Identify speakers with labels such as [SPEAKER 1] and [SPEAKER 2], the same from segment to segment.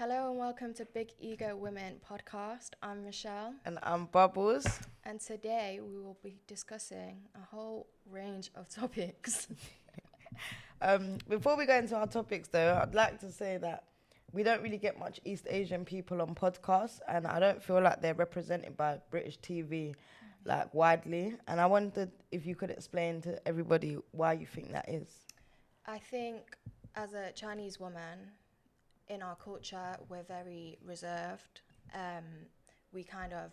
[SPEAKER 1] Hello and welcome to Big Ego Women podcast. I'm Michelle,
[SPEAKER 2] And I'm Bubbles.
[SPEAKER 1] and today we will be discussing a whole range of topics.
[SPEAKER 2] Before we go into our topics, though, I'd like to say that we don't really get much East Asian people on podcasts, and I don't feel like they're represented by British TV like widely. And I wondered if you could explain to everybody why you think that is.
[SPEAKER 1] I think as a Chinese woman, in our culture, we're very reserved. We kind of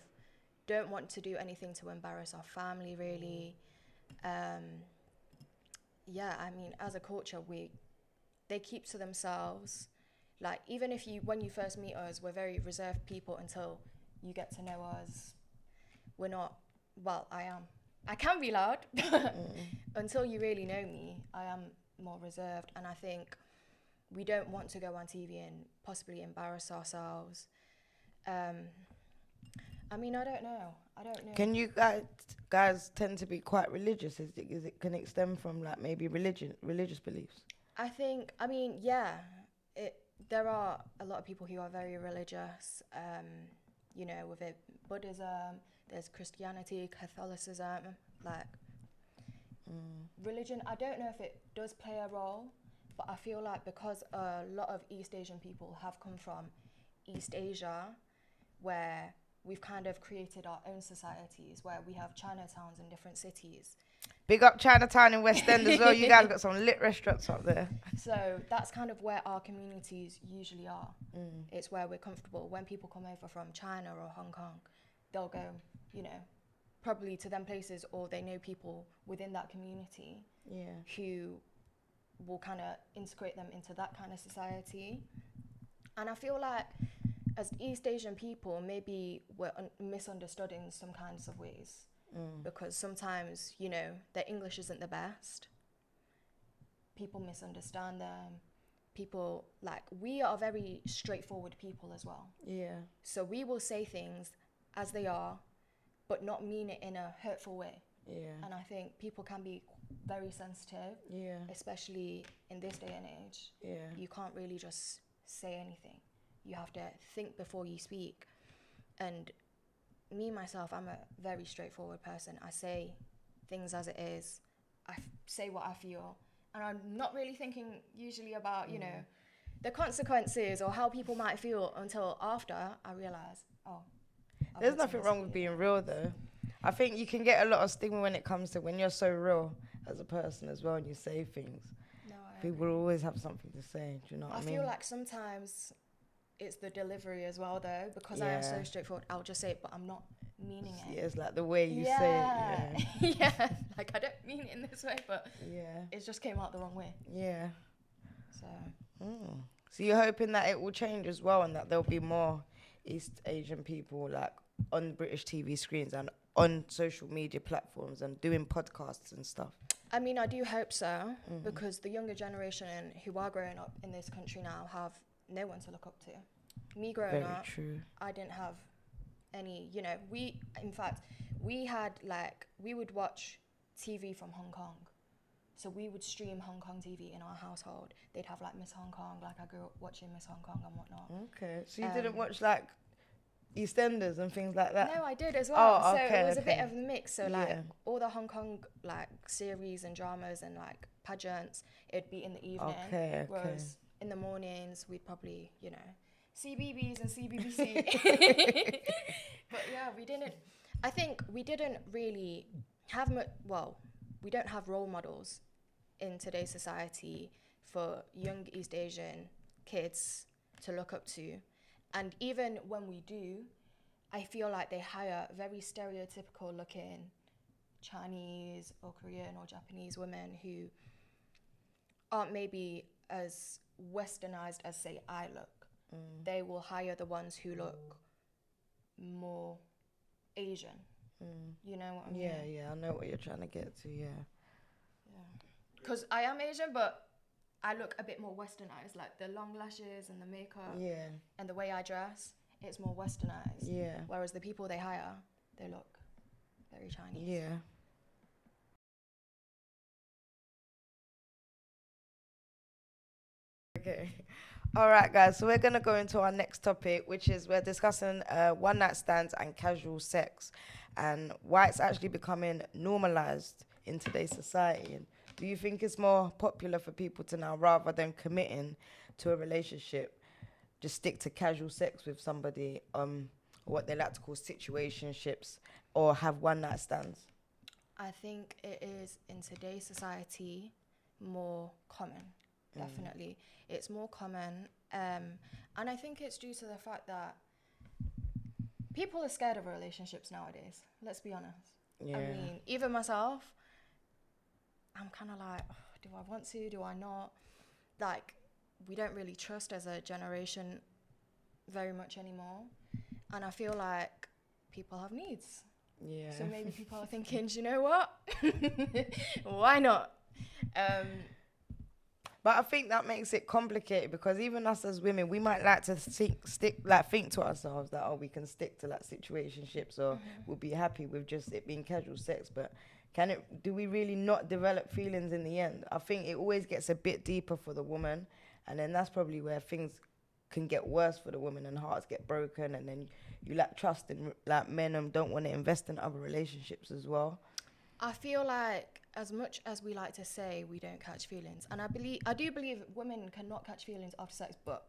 [SPEAKER 1] don't want to do anything to embarrass our family, really. Yeah, I mean, as a culture, they keep to themselves. Like, even if when you first meet us, we're very reserved people until you get to know us. We're not, well, I am. I can be loud, but until you really know me, I am more reserved. And I think we don't want to go on TV and possibly embarrass ourselves. I mean, I don't know.
[SPEAKER 2] Can you guys tend to be quite religious? Can it stem from like maybe religious beliefs?
[SPEAKER 1] I mean, yeah, there are a lot of people who are very religious, with it, Buddhism, there's Christianity, Catholicism, like religion. I don't know if it does play a role, but I feel like because a lot of East Asian people have come from East Asia, where we've kind of created our own societies, where we have Chinatowns in different cities.
[SPEAKER 2] Big up Chinatown in West End as well. You guys got some lit restaurants up there.
[SPEAKER 1] So that's kind of where our communities usually are. It's where we're comfortable. When people come over from China or Hong Kong, they'll go, probably to them places, or they know people within that community who will kind of integrate them into that kind of society. And I feel like as East Asian people, maybe we're misunderstood in some kinds of ways. Because sometimes, their English isn't the best. People misunderstand them. People, we are very straightforward people as well.
[SPEAKER 2] Yeah.
[SPEAKER 1] So we will say things as they are, but not mean it in a hurtful way.
[SPEAKER 2] Yeah.
[SPEAKER 1] And I think people can be very sensitive, especially in this day and age.
[SPEAKER 2] Yeah.
[SPEAKER 1] You can't really just say anything. You have to think before you speak. And me, myself, I'm a very straightforward person. I say things as it is. I say what I feel. And I'm not really thinking usually about, the consequences or how people might feel until after I realise,
[SPEAKER 2] there's nothing wrong with being real, though. I think you can get a lot of stigma when it comes to when you're so real as a person as well and you say things.
[SPEAKER 1] No,
[SPEAKER 2] people will always have something to say. Do you know what I mean?
[SPEAKER 1] I feel like sometimes it's the delivery as well, though, because I am so straightforward. I'll just say it, but I'm not meaning it.
[SPEAKER 2] Yeah, it's like the way you say
[SPEAKER 1] it. Yeah, like I don't mean it in this way, but it just came out the wrong way.
[SPEAKER 2] Yeah.
[SPEAKER 1] So.
[SPEAKER 2] So you're hoping that it will change as well, and that there'll be more East Asian people like on British TV screens and on social media platforms and doing podcasts and stuff.
[SPEAKER 1] I mean, I do hope so, because the younger generation who are growing up in this country now have no one to look up to. Me growing up, I didn't have any, we would watch TV from Hong Kong. So we would stream Hong Kong TV in our household. They'd have like Miss Hong Kong, like I grew up watching Miss Hong Kong and whatnot.
[SPEAKER 2] Okay, so you didn't watch like EastEnders and things like that?
[SPEAKER 1] No, I did as well.
[SPEAKER 2] Oh, okay,
[SPEAKER 1] so it was a bit of a mix. So all the Hong Kong series and dramas and pageants, it'd be in the evening.
[SPEAKER 2] Okay.
[SPEAKER 1] Whereas in the mornings, we'd probably, CBBS and CBBC. But yeah, I think we didn't really have we don't have role models in today's society for young East Asian kids to look up to. And even when we do, I feel like they hire very stereotypical looking Chinese or Korean or Japanese women who aren't maybe as westernized as, say, I look. They will hire the ones who look more Asian. You know what I mean?
[SPEAKER 2] Yeah, I know what you're trying to get to, yeah.
[SPEAKER 1] Because I am Asian, but I look a bit more westernized, like the long lashes and the makeup and the way I dress, it's more westernized.
[SPEAKER 2] Yeah.
[SPEAKER 1] Whereas the people they hire, they look very Chinese.
[SPEAKER 2] Yeah. Okay. All right, guys. So we're gonna go into our next topic, which is we're discussing one night stands and casual sex, and why it's actually becoming normalized in today's society. And do you think it's more popular for people to now, rather than committing to a relationship, just stick to casual sex with somebody, what they like to call situationships, or have one night stands?
[SPEAKER 1] I think it is in today's society more common. Definitely, it's more common, and I think it's due to the fact that people are scared of relationships nowadays. Let's be honest.
[SPEAKER 2] Yeah.
[SPEAKER 1] I mean, even myself, I'm kind of like, "Ugh, do I want to? Do I not? Like, we don't really trust as a generation very much anymore, and I feel like people have needs.
[SPEAKER 2] Yeah.
[SPEAKER 1] So maybe people are thinking, "Do you know what? Why not?"
[SPEAKER 2] But I think that makes it complicated because even us as women, we might like to think to ourselves that, oh, we can stick to like situationships, or we'll be happy with just it being casual sex. But do we really not develop feelings in the end? I think it always gets a bit deeper for the woman, and then that's probably where things can get worse for the woman and hearts get broken, and then you lack trust in like men and don't want to invest in other relationships as well.
[SPEAKER 1] I feel like as much as we like to say we don't catch feelings, and I do believe women cannot catch feelings after sex, but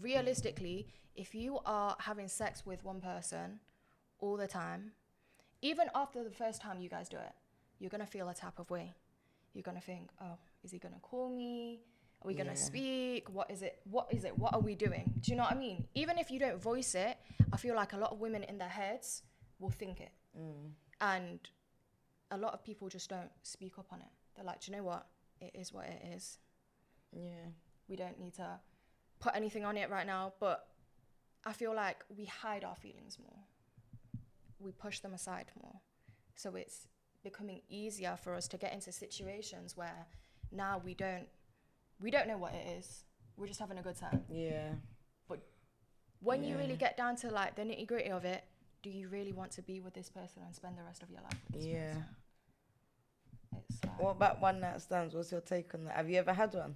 [SPEAKER 1] realistically, if you are having sex with one person all the time, even after the first time you guys do it, you're gonna feel a type of way. You're gonna think, oh, is he gonna call me? Are we gonna speak? What is it? What is it? What are we doing? Do you know what I mean? Even if you don't voice it, I feel like a lot of women in their heads will think it. And a lot of people just don't speak up on it. They're like, do you know what? It is what it is.
[SPEAKER 2] Yeah.
[SPEAKER 1] We don't need to put anything on it right now. But I feel like we hide our feelings more. We push them aside more. So it's becoming easier for us to get into situations where now we don't know what it is. We're just having a good time.
[SPEAKER 2] Yeah.
[SPEAKER 1] But when you really get down to like the nitty gritty of it, do you really want to be with this person and spend the rest of your life with this person? It's like,
[SPEAKER 2] What about one night stands? What's your take on that? Have you ever had one?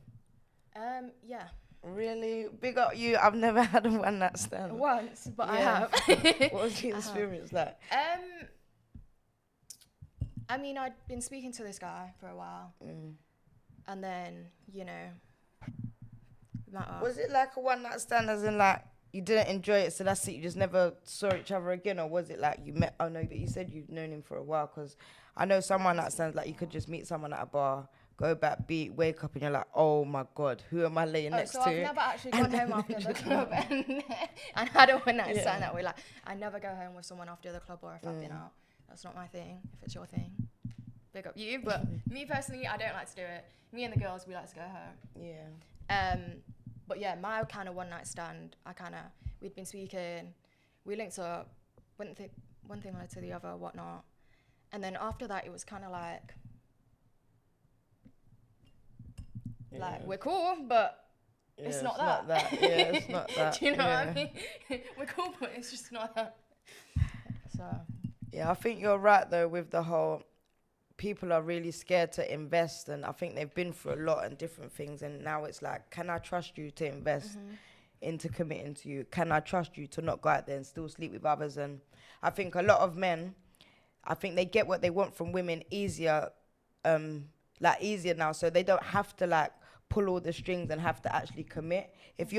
[SPEAKER 1] yeah.
[SPEAKER 2] Really? Big up you. I've never had a one night stand.
[SPEAKER 1] Once, but I have.
[SPEAKER 2] What was the experience like?
[SPEAKER 1] I mean, I'd been speaking to this guy for a while. And then, you know,
[SPEAKER 2] Was it like a one night stand as in like you didn't enjoy it, so that's it, you just never saw each other again? Or was it like you met, oh no, but you said you've known him for a while? Because I know some one night stands like you could just meet someone at a bar, go back, beat, wake up, and you're like, oh my God, who am I laying next to?
[SPEAKER 1] So I've never actually gone home after the club and had a one night stand that way. Like, I never go home with someone after the club or if I've been out. That's not my thing. If it's your thing, big up you. But me personally, I don't like to do it. Me and the girls, we like to go home.
[SPEAKER 2] Yeah.
[SPEAKER 1] But yeah, my kind of one night stand, we'd been speaking, we linked up, one thing led to the other, whatnot. And then after that, it was kind of like, we're cool, but it's not that.
[SPEAKER 2] Yeah, it's not that.
[SPEAKER 1] Do you know what I mean? We're cool, but it's just not that. So.
[SPEAKER 2] Yeah, I think you're right though with the whole, people are really scared to invest, and I think they've been through a lot and different things, and now it's like, can I trust you to invest into committing to you? Can I trust you to not go out there and still sleep with others? And I think a lot of men, I think they get what they want from women easier now, so they don't have to like pull all the strings and have to actually commit. If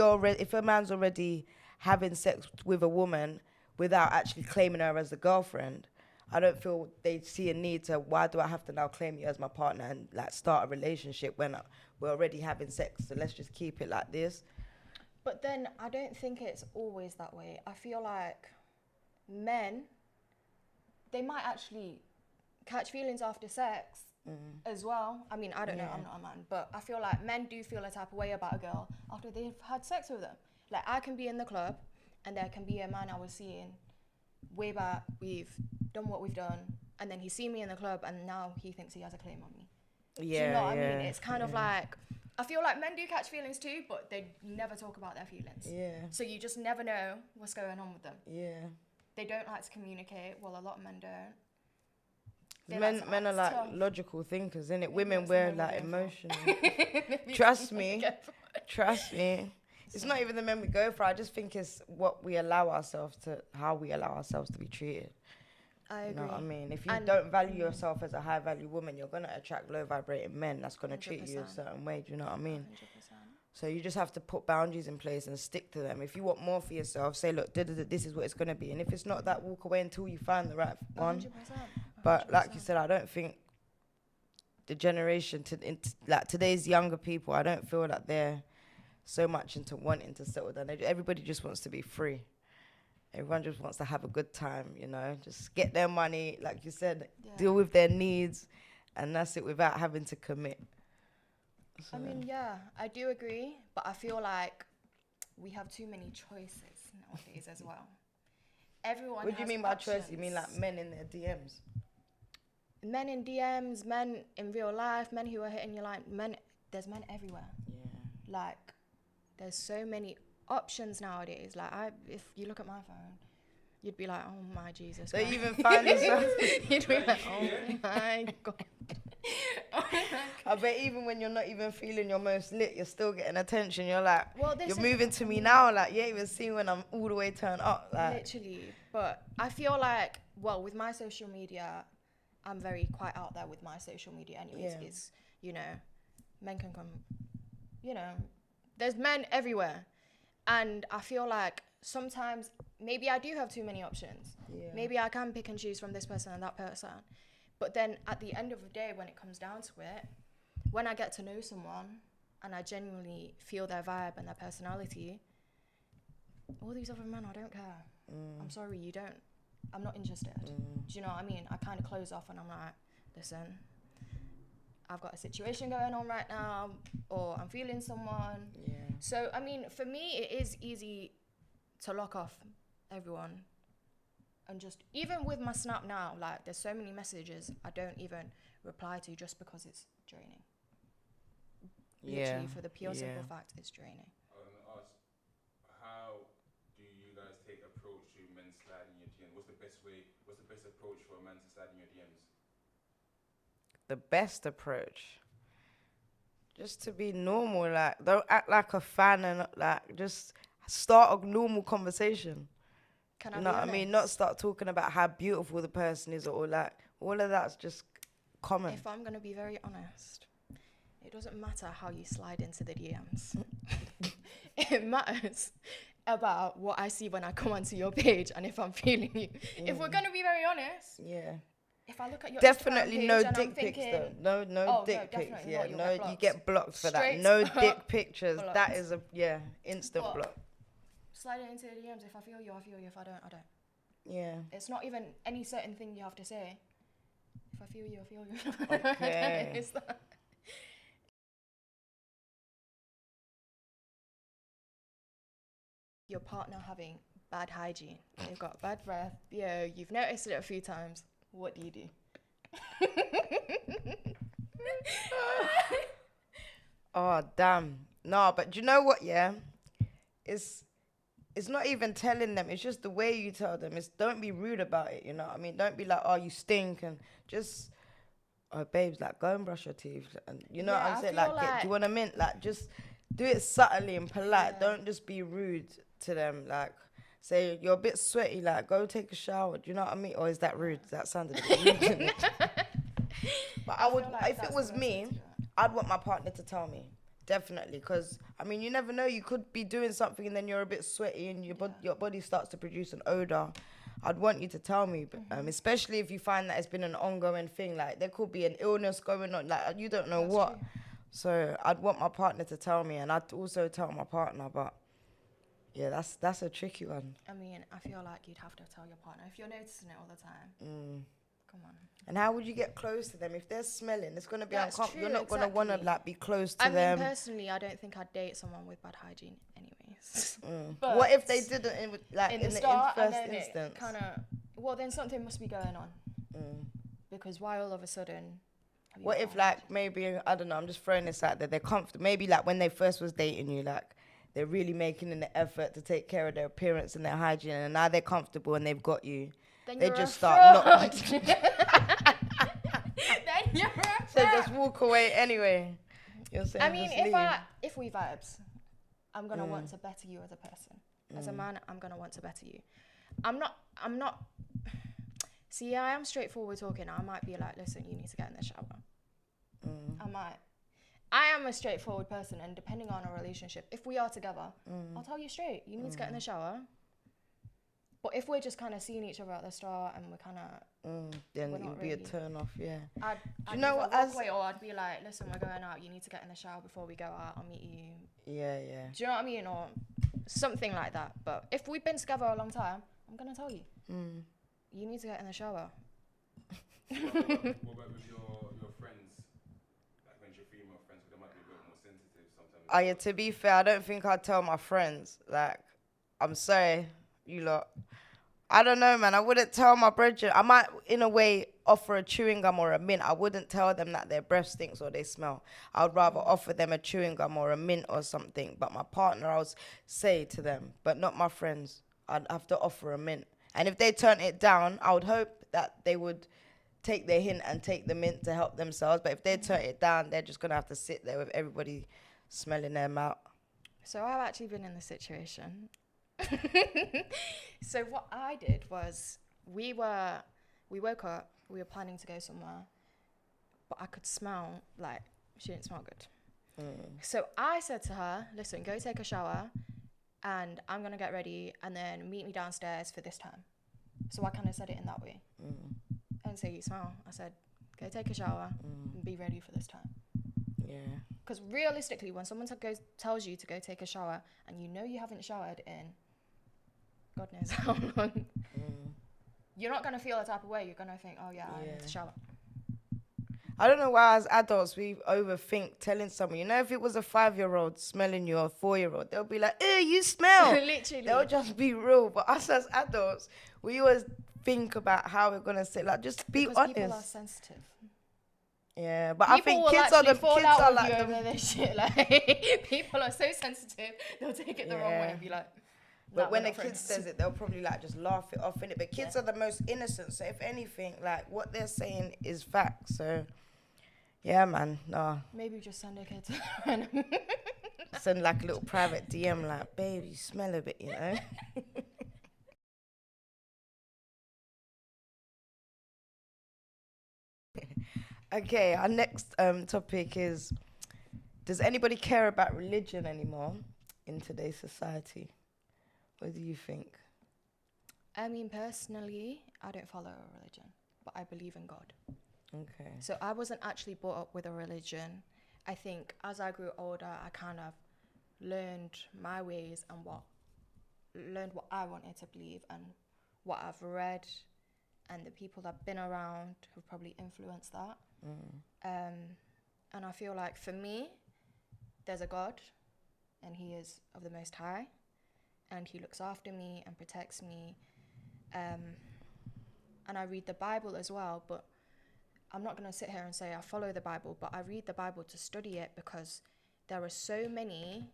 [SPEAKER 2] a man's already having sex with a woman without actually claiming her as a girlfriend, I don't feel they see a need to, why do I have to now claim you as my partner and like start a relationship when we're already having sex? So let's just keep it like this.
[SPEAKER 1] But then I don't think it's always that way. I feel like men, they might actually catch feelings after sex as well. I mean, I don't know, I'm not a man, but I feel like men do feel a type of way about a girl after they've had sex with them. Like, I can be in the club and there can be a man I was seeing way back, we've done what we've done, and then he's seen me in the club and now he thinks he has a claim on me. Do you know what I mean? It's kind of like, I feel like men do catch feelings too, but they never talk about their feelings.
[SPEAKER 2] Yeah.
[SPEAKER 1] So you just never know what's going on with them.
[SPEAKER 2] Yeah.
[SPEAKER 1] They don't like to communicate. Well, a lot of men don't.
[SPEAKER 2] Men are like logical thinkers, innit? Women, we're like emotional. Trust me. It's not even the men we go for. I just think it's what we allow ourselves to, how we allow ourselves to be treated.
[SPEAKER 1] I agree.
[SPEAKER 2] You know what I mean? If you don't value yourself as a high value woman, you're going to attract low vibrating men that's going to treat you a certain way. Do you know what I mean?
[SPEAKER 1] 100%.
[SPEAKER 2] So you just have to put boundaries in place and stick to them. If you want more for yourself, say, look, this is what it's going to be. And if it's not that, walk away until you find the right one.
[SPEAKER 1] 100%.
[SPEAKER 2] But like you said, I don't think the generation, like today's younger people, I don't feel that they're so much into wanting to settle down. Everybody just wants to be free. Everyone just wants to have a good time, you know, just get their money, like you said, deal with their needs, and that's it, without having to commit. So.
[SPEAKER 1] I mean, yeah, I do agree, but I feel like we have too many choices nowadays as well. Everyone.
[SPEAKER 2] What do you mean by
[SPEAKER 1] options.
[SPEAKER 2] choice? You mean like men in their DMs?
[SPEAKER 1] Men in DMs, men in real life, men who are hitting your line. There's men everywhere.
[SPEAKER 2] Yeah.
[SPEAKER 1] Like, there's so many options nowadays. Like, if you look at my phone, you'd be like, oh my Jesus.
[SPEAKER 2] So you even find yourself.
[SPEAKER 1] You'd be like, oh my God.
[SPEAKER 2] I bet even when you're not even feeling your most lit, you're still getting attention. You're like, you're moving to me now. Like, you ain't even see when I'm all the way turned up. Like.
[SPEAKER 1] Literally. But I feel like, well, with my social media, I'm very quite out there with my social media anyways. Yeah. It's, you know, men can come, you know, there's men everywhere. And I feel like sometimes maybe I do have too many options. Yeah. Maybe I can pick and choose from this person and that person. But then at the end of the day, when it comes down to it, when I get to know someone and I genuinely feel their vibe and their personality, all these other men, I don't care. I'm sorry, you don't. I'm not interested. Do you know what I mean? I kind of close off and I'm like, listen, I've got a situation going on right now, or I'm feeling someone. Yeah. So, I mean, for me, it is easy to lock off everyone. And just, even with my Snap now, like, there's so many messages I don't even reply to just because it's draining. Literally, for the pure simple fact, it's draining.
[SPEAKER 3] I was going to ask, how do you guys take approach to men sliding your DMs? What's the best approach for a man to slide in your DMs?
[SPEAKER 2] The best approach? Just to be normal, like, don't act like a fan and, like, just start a normal conversation.
[SPEAKER 1] Can
[SPEAKER 2] you know what I mean? Not start talking about how beautiful the person is, or like, all of that's just common.
[SPEAKER 1] If I'm going to be very honest, it doesn't matter how you slide into the DMs. It matters about what I see when I come onto your page and if I'm feeling you. If we're going to be very honest.
[SPEAKER 2] Yeah.
[SPEAKER 1] If I look at your
[SPEAKER 2] definitely
[SPEAKER 1] Instagram
[SPEAKER 2] no
[SPEAKER 1] page
[SPEAKER 2] dick pics though. No dick pics. Yeah, no, you get blocked for that. No dick pictures. Blocked. That is instant block.
[SPEAKER 1] Slide it into the DMs. If I feel you, I feel you. If I don't, I don't.
[SPEAKER 2] Yeah.
[SPEAKER 1] It's not even any certain thing you have to say. If I feel you, I feel you.
[SPEAKER 2] Okay.
[SPEAKER 1] It's that. Your partner having bad hygiene. They've got bad breath. Yeah, you've noticed it a few times. What do you do?
[SPEAKER 2] Oh, damn. No, but do you know what, yeah? It's not even telling them. It's just the way you tell them. It's don't be rude about it, you know what I mean? Don't be like, oh, you stink, and just, oh, babes, like, go and brush your teeth. And you know what I'm saying? Like, do you want a mint? Like, just do it subtly and polite. Yeah. Don't just be rude to them. Like, say, you're a bit sweaty, like, go take a shower. Do you know what I mean? Or is that rude? That sounded a bit rude to me. But I would, like, if it was me, I'd want my partner to tell me. Definitely, because, I mean, you never know. You could be doing something and then you're a bit sweaty and your body starts to produce an odour. I'd want you to tell me, especially if you find that it's been an ongoing thing. Like, there could be an illness going on. Like, you don't know what. True. So I'd want my partner to tell me, and I'd also tell my partner. But, yeah, that's a tricky one.
[SPEAKER 1] I mean, I feel like you'd have to tell your partner. If you're noticing it all the time, come on.
[SPEAKER 2] And how would you get close to them? If they're smelling, it's going to be uncomfortable. You're not going to want to, like, be close to them.
[SPEAKER 1] I mean, personally, I don't think I'd date someone with bad hygiene anyways.
[SPEAKER 2] But what if they didn't, in the first instance?
[SPEAKER 1] Well, then something must be going on. Because why all of a sudden...
[SPEAKER 2] What if, like, maybe, I don't know, I'm just throwing this out there, they're comfortable. Maybe, like, when they first was dating you, like, they're really making an effort to take care of their appearance and their hygiene, and now they're comfortable and they've got you.
[SPEAKER 1] Then
[SPEAKER 2] they just start not.
[SPEAKER 1] Then you're a fraud.
[SPEAKER 2] So just walk away anyway. You're saying,
[SPEAKER 1] I mean, if we vibes, I'm gonna want to better you as a person. As a man, I'm gonna want to better you. I'm not. See, I am straightforward talking. I might be like, listen, you need to get in the shower. I might. I am a straightforward person, and depending on our relationship, if we are together, I'll tell you straight, you need to get in the shower. But if we're just kind of seeing each other at the start and we're kind of,
[SPEAKER 2] then
[SPEAKER 1] we're
[SPEAKER 2] it'd
[SPEAKER 1] not
[SPEAKER 2] be
[SPEAKER 1] really,
[SPEAKER 2] a turn off, yeah.
[SPEAKER 1] I'd
[SPEAKER 2] you know
[SPEAKER 1] either
[SPEAKER 2] what,
[SPEAKER 1] walk away, or I'd be like, listen, we're going out, you need to get in the shower before we go out, I'll meet you.
[SPEAKER 2] Yeah.
[SPEAKER 1] Do you know what I mean? Or something like that. But if we've been together a long time, I'm going to tell you. You need to get in the shower.
[SPEAKER 3] What about with your friends? Like when your female friends, they might be a bit more sensitive sometimes.
[SPEAKER 2] Oh yeah, to be fair, I don't think I'd tell my friends. Like, I'm sorry, you lot. I don't know, man. I wouldn't tell my brethren. I might, in a way, offer a chewing gum or a mint. I wouldn't tell them that their breath stinks or they smell. I would rather offer them a chewing gum or a mint or something. But my partner, I would say to them, but not my friends. I'd have to offer a mint. And if they turn it down, I would hope that they would take their hint and take the mint to help themselves. But if they turn it down, they're just going to have to sit there with everybody smelling them out.
[SPEAKER 1] So I've actually been in this situation. So what I did was we woke up, we were planning to go somewhere, but I could smell like she didn't smell good. So I said to her, listen, go take a shower and I'm going to get ready and then meet me downstairs for this time. So I kind of said it in that way. And say you smell. I said, go take a shower and be ready for this time.
[SPEAKER 2] Yeah.
[SPEAKER 1] Because realistically, when someone tells you to go take a shower and you know you haven't showered in God knows how long, you're not going to feel the type of way. You're going to think, oh yeah, I need to shower.
[SPEAKER 2] I don't know why as adults we overthink telling someone. You know, if it was a 5-year-old smelling you or a 4-year-old, they'll be like, ew, you smell.
[SPEAKER 1] Literally.
[SPEAKER 2] They'll just be real. But us as adults, we always think about how we're going to say, like, just be
[SPEAKER 1] because
[SPEAKER 2] honest.
[SPEAKER 1] People are sensitive.
[SPEAKER 2] Yeah, but
[SPEAKER 1] People
[SPEAKER 2] I think
[SPEAKER 1] will
[SPEAKER 2] kids are
[SPEAKER 1] like
[SPEAKER 2] the
[SPEAKER 1] over this shit. Like, people are so sensitive, they'll take it the wrong way and be like,
[SPEAKER 2] but when a kid says it, they'll probably like just laugh it off, innit? But kids are the most innocent, so if anything, like what they're saying is fact. So, yeah, man, nah.
[SPEAKER 1] Maybe just send a kid to random.
[SPEAKER 2] Send like a little private DM, like, babe, you smell a bit, you know? Okay, our next topic is, does anybody care about religion anymore in today's society? What do you think?
[SPEAKER 1] I mean, personally, I don't follow a religion, but I believe in God.
[SPEAKER 2] Okay.
[SPEAKER 1] So I wasn't actually brought up with a religion. I think as I grew older, I kind of learned my ways and learned what I wanted to believe and what I've read, and the people I've been around have probably influenced that. And I feel like for me, there's a God, and He is of the Most High, and He looks after me and protects me. And I read the Bible as well, but I'm not going to sit here and say I follow the Bible, but I read the Bible to study it because there are so many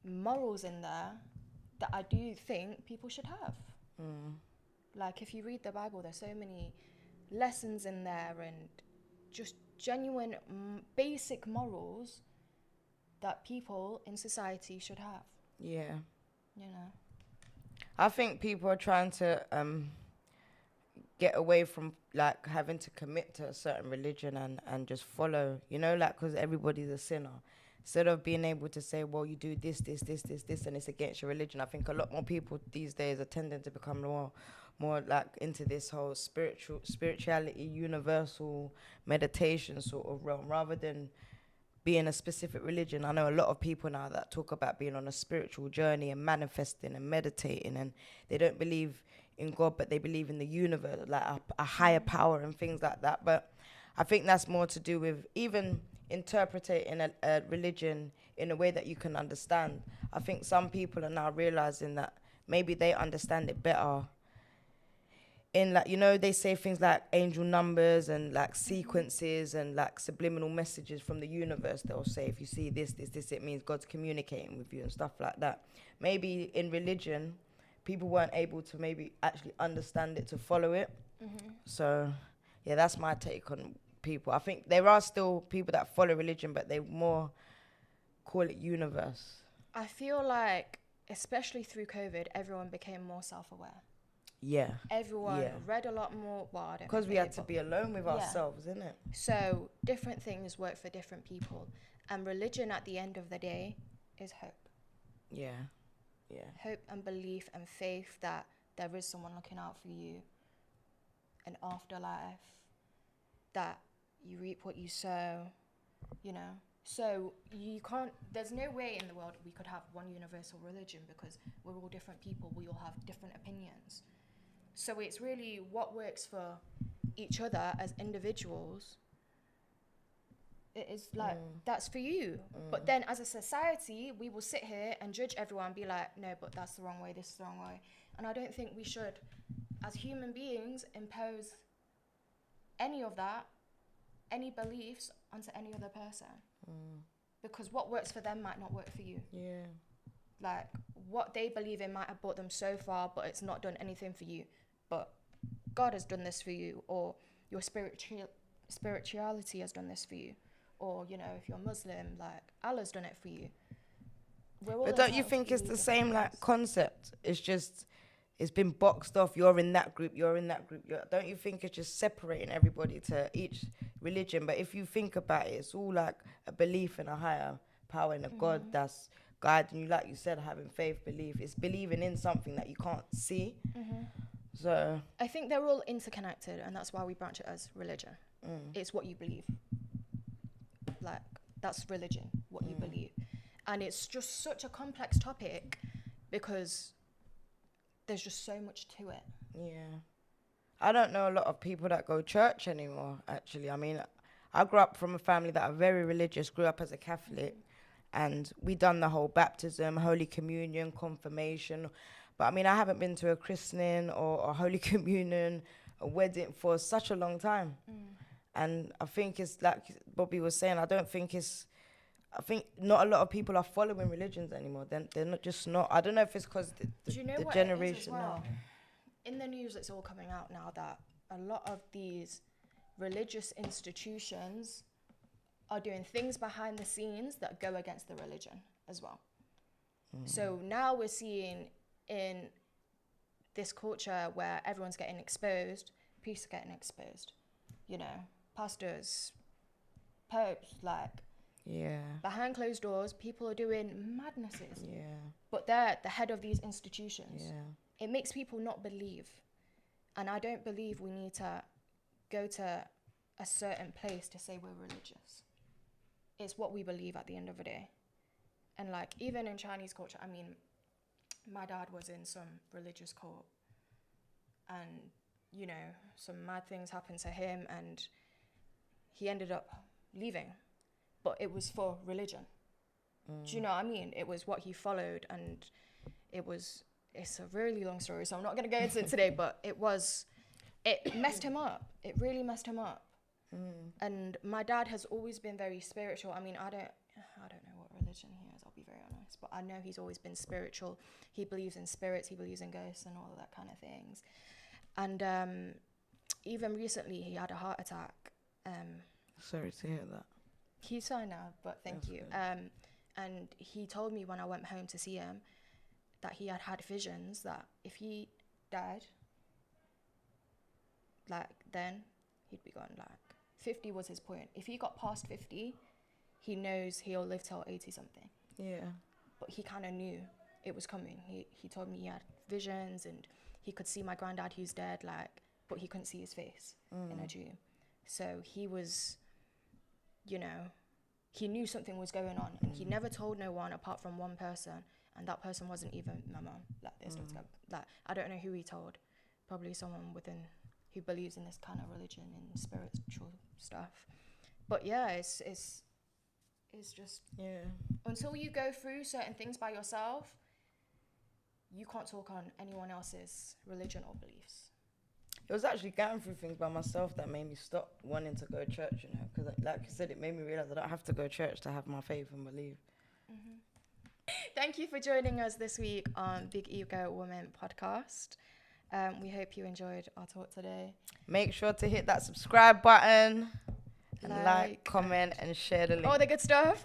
[SPEAKER 1] morals in there that I do think people should have. Like, if you read the Bible, there's so many lessons in there and just genuine basic morals that people in society should have.
[SPEAKER 2] Yeah.
[SPEAKER 1] You know,
[SPEAKER 2] I think people are trying to get away from like having to commit to a certain religion and just follow, you know, like, because everybody's a sinner. Instead of being able to say, well, you do this, and it's against your religion. I think a lot more people these days are tending to become more like into this whole spirituality, universal meditation sort of realm, rather than being a specific religion. I know a lot of people now that talk about being on a spiritual journey and manifesting and meditating, and they don't believe in God, but they believe in the universe, like a higher power and things like that. But I think that's more to do with even interpreting a religion in a way that you can understand. I think some people are now realizing that maybe they understand it better in, like, you know, they say things like angel numbers and like sequences and like subliminal messages from the universe. They'll say, if you see this, it means God's communicating with you and stuff like that. Maybe in religion, people weren't able to maybe actually understand it to follow it. So, yeah, that's my take on people. I think there are still people that follow religion, but they're more call it universe?
[SPEAKER 1] I feel like, especially through COVID, everyone became more self-aware.
[SPEAKER 2] Yeah.
[SPEAKER 1] Everyone read a lot more. Well, I don't know.
[SPEAKER 2] Because we had to be alone with ourselves, isn't it?
[SPEAKER 1] So different things work for different people. And religion at the end of the day is hope.
[SPEAKER 2] Yeah. Yeah.
[SPEAKER 1] Hope and belief and faith that there is someone looking out for you, an afterlife, that you reap what you sow, you know. So you can't, there's no way in the world we could have one universal religion because we're all different people. We all have different opinions. So it's really what works for each other as individuals. It is like, that's for you. But then as a society, we will sit here and judge everyone and be like, no, but that's the wrong way, this is the wrong way. And I don't think we should, as human beings, impose any of that, any beliefs onto any other person. Because what works for them might not work for you.
[SPEAKER 2] Yeah.
[SPEAKER 1] Like, what they believe in might have brought them so far, but it's not done anything for you. But God has done this for you, or your spirituality has done this for you. Or, you know, if you're Muslim, like, Allah's done it for you.
[SPEAKER 2] But don't you think it's the same, like, concept? It's just, it's been boxed off. You're in that group, you're in that group. Don't you think it's just separating everybody to each religion? But if you think about it, it's all like a belief in a higher power, in a God that's guiding you. Like you said, having faith, belief. It's believing in something that you can't see. So
[SPEAKER 1] I think they're all interconnected, and that's why we branch it as religion. It's what you believe. Like, that's religion, what you believe. And it's just such a complex topic because there's just so much to it.
[SPEAKER 2] Yeah. I don't know a lot of people that go church anymore, actually. I mean, I grew up from a family that are very religious, grew up as a Catholic, and we done the whole baptism, Holy Communion, confirmation. But I mean, I haven't been to a christening or a Holy Communion, a wedding for such a long time. And I think it's like Bobby was saying, I think not a lot of people are following religions anymore. They're not just not. I don't know if it's because the generation now.
[SPEAKER 1] In the news, it's all coming out now that a lot of these religious institutions are doing things behind the scenes that go against the religion as well. So now we're seeing in this culture where everyone's getting exposed, priests are getting exposed, you know, pastors, popes, like, behind closed doors, people are doing madnesses. But they're the head of these institutions. It makes people not believe. And I don't believe we need to go to a certain place to say we're religious. It's what we believe at the end of the day. And like, even in Chinese culture, I mean, my dad was in some religious cult, and, you know, some mad things happened to him, and he ended up leaving. But it was for religion. Do you know what I mean? It was what he followed, and it's a really long story, so I'm not going to go into it today, but it messed him up. It really messed him up. And my dad has always been very spiritual. I mean, I don't know what religion he is, I'll be very honest, but I know he's always been spiritual. He believes in spirits, he believes in ghosts and all of that kind of things. And even recently, he had a heart attack.
[SPEAKER 2] Sorry to hear that.
[SPEAKER 1] He's fine now, but thank you. And he told me when I went home to see him that he had visions that if he died, like, then he'd be gone. Like, 50 was his point. If he got past 50, he knows he'll live till 80 something.
[SPEAKER 2] Yeah.
[SPEAKER 1] But he kind of knew it was coming. He told me he had visions, and he could see my granddad who's dead, like, but he couldn't see his face in a dream. So he was, you know, he knew something was going on, and he never told no one apart from one person, and that person wasn't even my mum. Like, like, I don't know who he told. Probably someone within who believes in this kind of religion and spiritual stuff. But yeah, it's just, until you go through certain things by yourself, you can't talk on anyone else's religion or beliefs.
[SPEAKER 2] It was actually going through things by myself that made me stop wanting to go to church, you know, because like you said, it made me realize I don't have to go to church to have my faith and believe.
[SPEAKER 1] Thank you for joining us this week on Big Ego Woman podcast. We hope you enjoyed our talk today.
[SPEAKER 2] Make sure to hit that subscribe button and like, comment, and share the link.
[SPEAKER 1] All the good stuff.